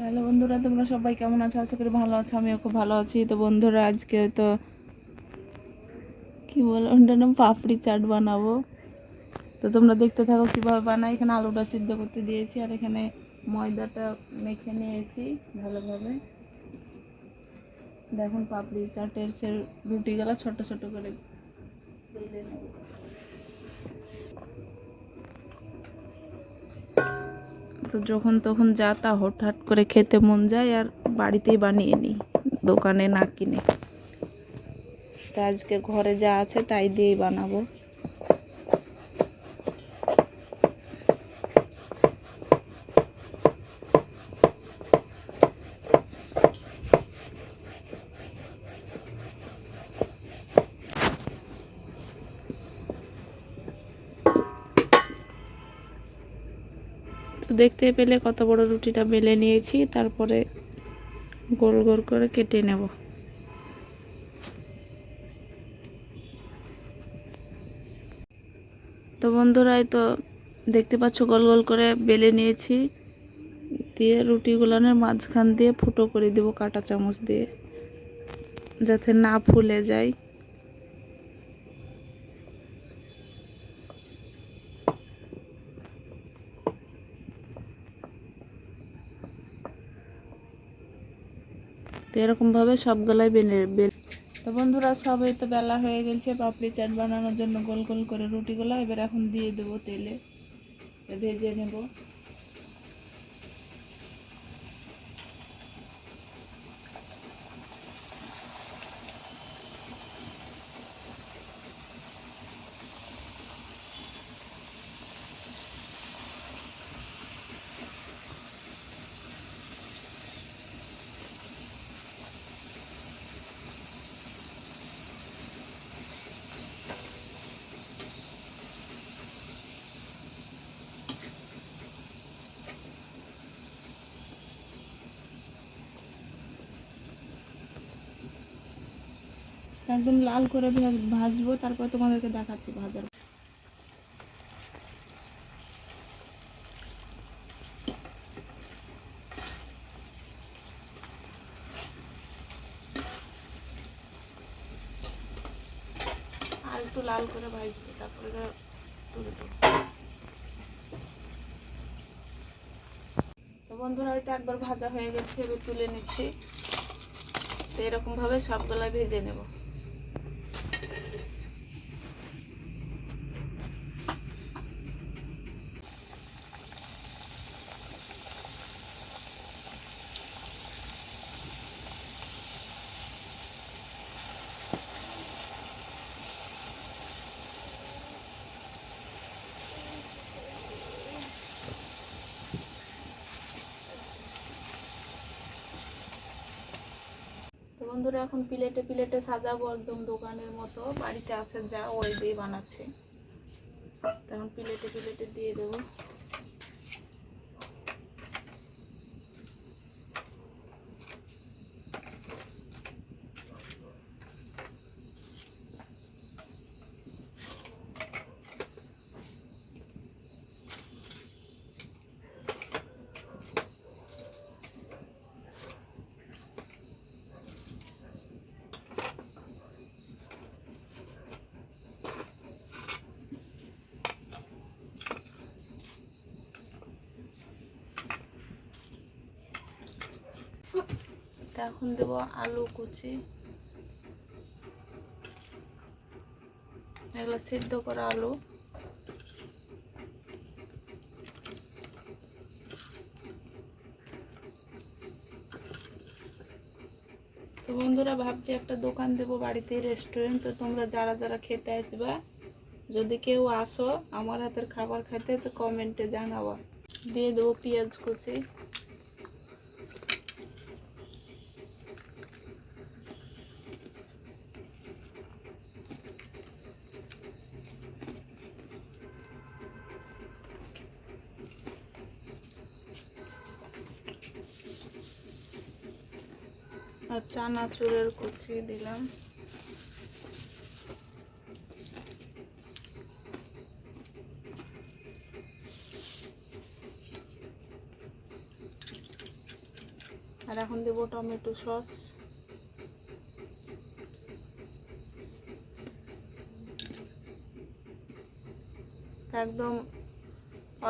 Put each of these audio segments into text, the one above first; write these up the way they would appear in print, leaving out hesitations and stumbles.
Hello বন্ধুরা, তোমরা সবাই কেমন আছো? আশা করি ভালো আছো। আমিও খুব ভালো আছি। তো বন্ধুরা, আজকে তো কি বলো, ওটার নাম পাপড়ি চাট বানাবো। তো তোমরা দেখতে থাকো কীভাবে বানাই। এখানে আলুটা সিদ্ধ করতে দিয়েছি, আর এখানে ময়দাটা মেখে নিয়েছি ভালোভাবে। দেখুন, পাপড়ি চাটের সে রুটিগুলো ছোট ছোট করে বেলে নেব। তো যখন তখন যা তা হঠাৎ করে খেতে মন যায়, আর বাড়িতেই বানিয়ে নিই, দোকানে না কিনে। তো আজকে ঘরে যা আছে তাই দিয়েই বানাবো। তো দেখতে পেলে কত বড় রুটিটা বেলে নিয়েছি, তারপরে গোল গোল করে কেটে নেব। তো বন্ধুরা, এই তো দেখতে পাচ্ছ গোল গোল করে বেলে নিয়েছি। দিয়ে রুটিগুলোর মাঝখান দিয়ে ফুটো করে দেব কাঁটা চামচ দিয়ে, যাতে না ফুলে যায়। তো এরকমভাবে সবগুলাই বেলে। তো বন্ধুরা, সবই তো বেলা হয়ে গেছে পাপড়ি চাট বানানোর জন্য গোল গোল করে রুটিগুলো। এবার এখন দিয়ে দেবো তেলে, ভেজে নেব। একদম লাল করে ভাজবো, তারপর তোমাদেরকে দেখাচ্ছি ভাজার। আর একটু লাল করে ভাজবো, তারপরে তুলে দেবো। তো বন্ধুরা, হয়তো একবার ভাজা হয়ে গেছে, এবার তুলে নিচ্ছি। তো এরকমভাবে সবগুলাই ভেজে নেব। তো বন্ধুরা, এখন প্লেটে প্লেটে সাজাবো, একদম দোকানের মতো। বাড়িতে আছে যা, ওই দিয়ে বানাচ্ছি। তখন প্লেটে প্লেটে দিয়ে দেবো। এখন দেবো আলু কুচি, এগুলো সিদ্ধ করা আলু। তো বন্ধুরা, ভাবছি একটা দোকান দেবো বাড়িতে, রেস্টুরেন্ট। তো তোমরা যারা যারা খেতে আসবা, যদি কেউ আসো আমার হাতের খাবার খেতে, তো কমেন্টে জানাবো। দিয়ে দেবো পেঁয়াজ কুচি। আর চানাচুরের কুচি দিলাম। আর এখন দেবো টমেটো সস। একদম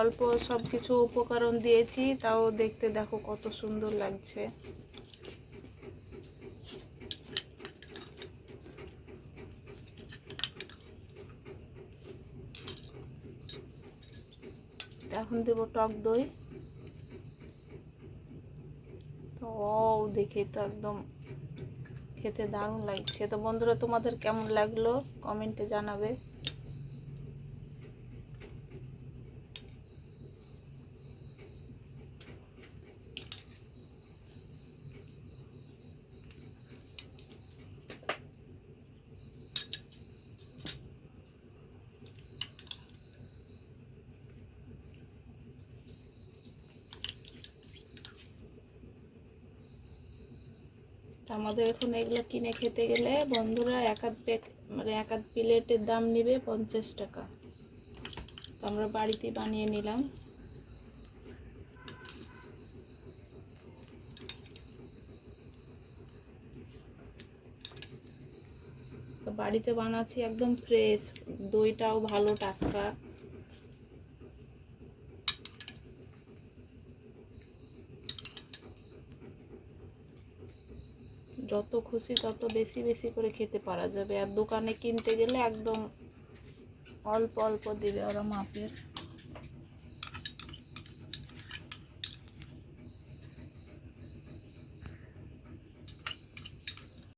অল্প সব কিছু উপকরণ দিয়েছি, তাও দেখতে দেখো কত সুন্দর লাগছে। এখন দেবো টক দই। তো দেখে তো একদম খেতে দারুণ লাগছে। তো বন্ধুরা, তোমাদের কেমন লাগলো কমেন্টে জানাবে। আমাদের এখন এগুলো কিনে খেতে গেলে বন্ধুরা এক আধ প্লেটের দাম নেবে 50 টাকা। তো আমরা বাড়িতে বানিয়ে নিলাম। তো বাড়িতে বানাচ্ছি একদম ফ্রেশ, দইটাও ভালো টাটকা। যত খুশি তত বেশি বেশি করে খেতে পারা যাবে। আর দোকানে কিনতে গেলে একদম অল্প অল্প দিবে ওরা মাপের।